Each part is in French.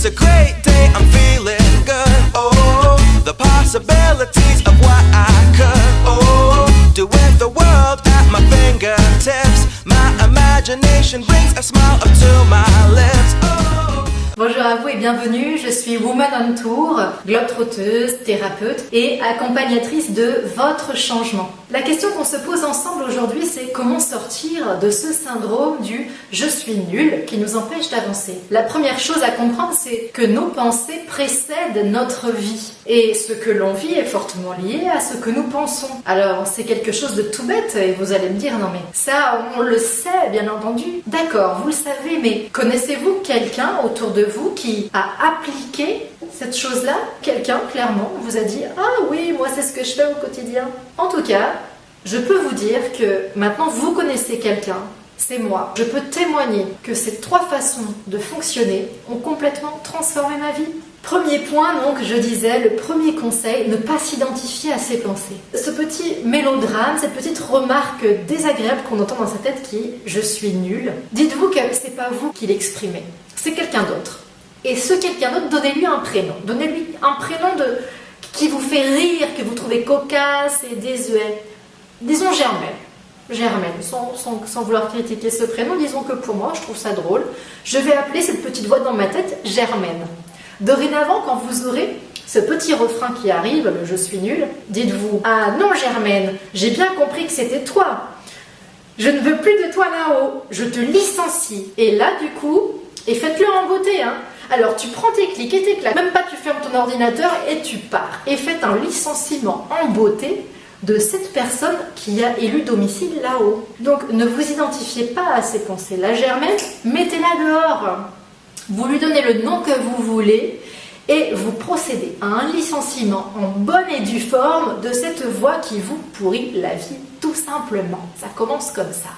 It's a great day, I'm feeling good. Oh, the possibilities of what I could, oh, do with the world at my fingertips. My imagination brings a smile up to my lips. Oh. Bonjour à vous et bienvenue, je suis Woman on Tour, globe-trotteuse, thérapeute et accompagnatrice de votre changement. La question qu'on se pose ensemble aujourd'hui, c'est comment sortir de ce syndrome du « je suis nul » qui nous empêche d'avancer. La première chose à comprendre, c'est que nos pensées précèdent notre vie. Et ce que l'on vit est fortement lié à ce que nous pensons. Alors, c'est quelque chose de tout bête et vous allez me dire « non mais ça, on le sait bien entendu ». D'accord, vous le savez, mais connaissez-vous quelqu'un autour de vous qui a appliqué cette chose-là? Quelqu'un, clairement, vous a dit « ah oui, moi c'est ce que je fais au quotidien ». En tout cas, je peux vous dire que maintenant vous connaissez quelqu'un, c'est moi. Je peux témoigner que ces trois façons de fonctionner ont complètement transformé ma vie. Premier point, donc, je disais, le premier conseil, ne pas s'identifier à ses pensées. Ce petit mélodrame, cette petite remarque désagréable qu'on entend dans sa tête qui est « je suis nul », dites-vous que c'est pas vous qui l'exprimez, c'est quelqu'un d'autre. Et ce quelqu'un d'autre, donnez-lui un prénom. Donnez-lui un prénom qui vous fait rire, que vous trouvez cocasse et désuet. Disons Germaine. Germaine, sans vouloir critiquer ce prénom, disons que pour moi, je trouve ça drôle. Je vais appeler cette petite voix dans ma tête Germaine. Dorénavant, quand vous aurez ce petit refrain qui arrive, le « je suis nul », dites-vous « ah non Germaine, j'ai bien compris que c'était toi. Je ne veux plus de toi là-haut, je te licencie. » Et là, du coup, et faites-le en beauté, hein. Alors tu prends tes clics et tes claques, même pas tu fermes ton ordinateur et tu pars. Et faites un licenciement en beauté de cette personne qui a élu domicile là-haut. Donc ne vous identifiez pas à ces pensées. La Germaine, mettez-la dehors. Vous lui donnez le nom que vous voulez et vous procédez à un licenciement en bonne et due forme de cette voix qui vous pourrit la vie, tout simplement. Ça commence comme ça.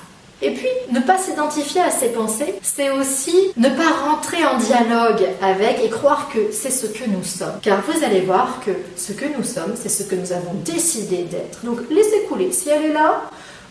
Et puis, ne pas s'identifier à ses pensées, c'est aussi ne pas rentrer en dialogue avec et croire que c'est ce que nous sommes. Car vous allez voir que ce que nous sommes, c'est ce que nous avons décidé d'être. Donc, laissez couler. Si elle est là,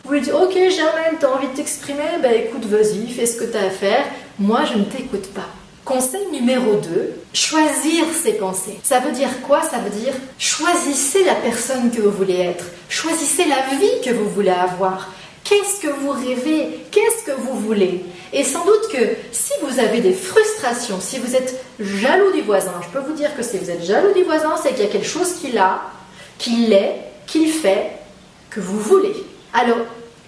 vous lui dites « ok, Germaine, t'as envie de t'exprimer? Ben écoute, vas-y, fais ce que t'as à faire. Moi, je ne t'écoute pas. » Conseil numéro 2, choisir ses pensées. Ça veut dire quoi? Ça veut dire choisissez la personne que vous voulez être. Choisissez la vie que vous voulez avoir. Qu'est-ce que vous rêvez? Qu'est-ce que vous voulez? Et sans doute que si vous avez des frustrations, si vous êtes jaloux du voisin, je peux vous dire que si vous êtes jaloux du voisin, c'est qu'il y a quelque chose qu'il a, qu'il est, qu'il fait, que vous voulez. Alors,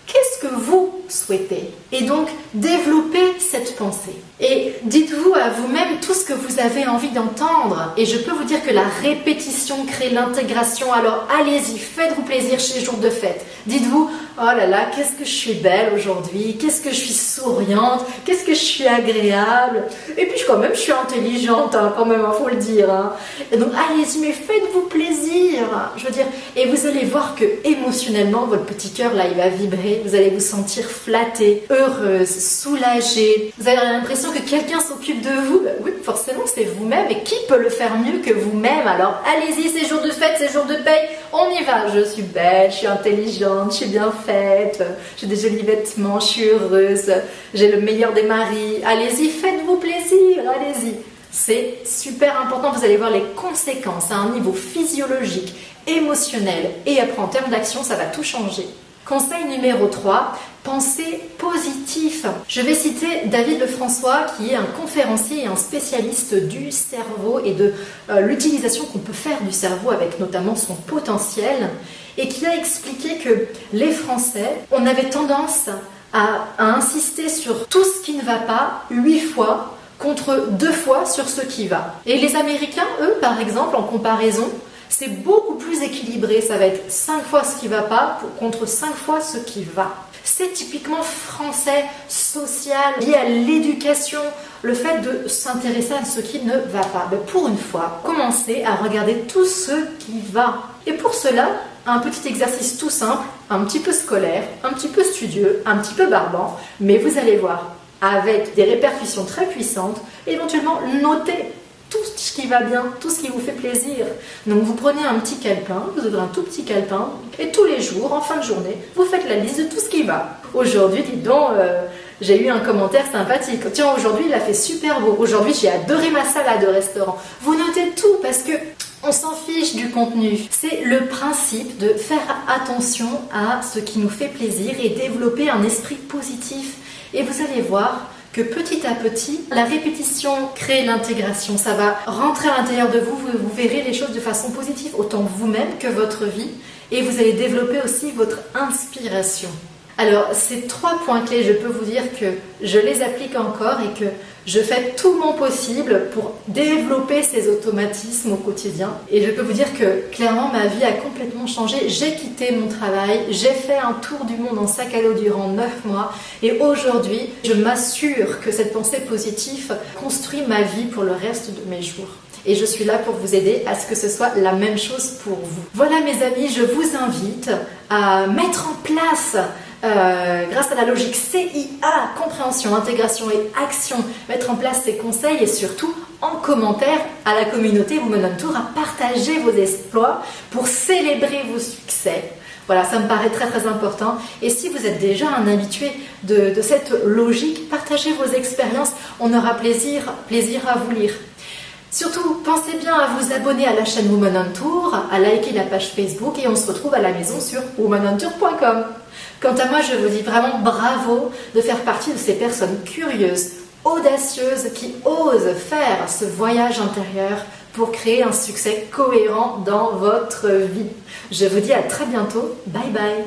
qu'est-ce que vous souhaitez? Et donc, développez cette pensée. Et dites-vous à vous-même tout ce que vous avez envie d'entendre. Et je peux vous dire que la répétition crée l'intégration. Alors, allez-y, faites-vous plaisir chez les jours de fête. Dites-vous, oh là là, qu'est-ce que je suis belle aujourd'hui, qu'est-ce que je suis souriante, qu'est-ce que je suis agréable. Et puis, quand même, je suis intelligente, hein, quand même, il faut le dire. Hein. Et donc, allez-y, mais faites-vous plaisir. Je veux dire, et vous allez voir que émotionnellement, votre petit cœur, là, il va vibrer. Vous allez vous sentir flattée, heureuse, soulagée. Vous avez l'impression que quelqu'un s'occupe de vous. Ben oui, forcément, c'est vous-même. Et qui peut le faire mieux que vous-même? Alors, allez-y, ces jours de fête, ces jours de paye, on y va. Je suis belle, je suis intelligente, je suis bien faite, j'ai des jolis vêtements, je suis heureuse, j'ai le meilleur des maris. Allez-y, faites-vous plaisir, allez-y. C'est super important, vous allez voir les conséquences à un niveau physiologique, émotionnel et après en termes d'action, ça va tout changer. Conseil numéro 3, pensez positif. Je vais citer David Lefrançois qui est un conférencier et un spécialiste du cerveau et de l'utilisation qu'on peut faire du cerveau avec notamment son potentiel et qui a expliqué que les Français, on avait tendance à insister sur tout ce qui ne va pas 8 fois contre 2 fois sur ce qui va. Et les Américains, eux, par exemple, en comparaison, c'est beaucoup plus équilibré. Ça va être 5 fois ce qui ne va pas contre 5 fois ce qui va. C'est typiquement français, social, lié à l'éducation, le fait de s'intéresser à ce qui ne va pas. Mais pour une fois, commencez à regarder tout ce qui va. Et pour cela, un petit exercice tout simple, un petit peu scolaire, un petit peu studieux, un petit peu barbant, mais vous allez voir, avec des répercussions très puissantes, éventuellement notez tout ce qui va bien, tout ce qui vous fait plaisir. Donc vous prenez un petit calepin, vous ouvrez un tout petit calepin, et tous les jours, en fin de journée, vous faites la liste de tout ce qui va. Aujourd'hui, dites donc, j'ai eu un commentaire sympathique. Tiens, aujourd'hui il a fait super beau. Aujourd'hui j'ai adoré ma salade au restaurant. Vous notez tout parce que on s'en fiche du contenu. C'est le principe de faire attention à ce qui nous fait plaisir et développer un esprit positif. Et vous allez voir que petit à petit, la répétition crée l'intégration. Ça va rentrer à l'intérieur de vous, vous verrez les choses de façon positive, autant vous-même que votre vie. Et vous allez développer aussi votre inspiration. Alors, ces 3 points clés, je peux vous dire que je les applique encore et que je fais tout mon possible pour développer ces automatismes au quotidien. Et je peux vous dire que clairement, ma vie a complètement changé. J'ai quitté mon travail, j'ai fait un tour du monde en sac à dos durant 9 mois. Et aujourd'hui, je m'assure que cette pensée positive construit ma vie pour le reste de mes jours. Et je suis là pour vous aider à ce que ce soit la même chose pour vous. Voilà mes amis, je vous invite à mettre en place grâce à la logique CIA, compréhension, intégration et action, mettre en place ces conseils et surtout en commentaire à la communauté Women on Tour à partager vos exploits pour célébrer vos succès. Voilà, ça me paraît très très important. Et si vous êtes déjà un habitué de cette logique, partagez vos expériences, on aura plaisir à vous lire. Surtout, pensez bien à vous abonner à la chaîne Women on Tour, à liker la page Facebook et on se retrouve à la maison sur womenontour.com. Quant à moi, je vous dis vraiment bravo de faire partie de ces personnes curieuses, audacieuses, qui osent faire ce voyage intérieur pour créer un succès cohérent dans votre vie. Je vous dis à très bientôt. Bye bye.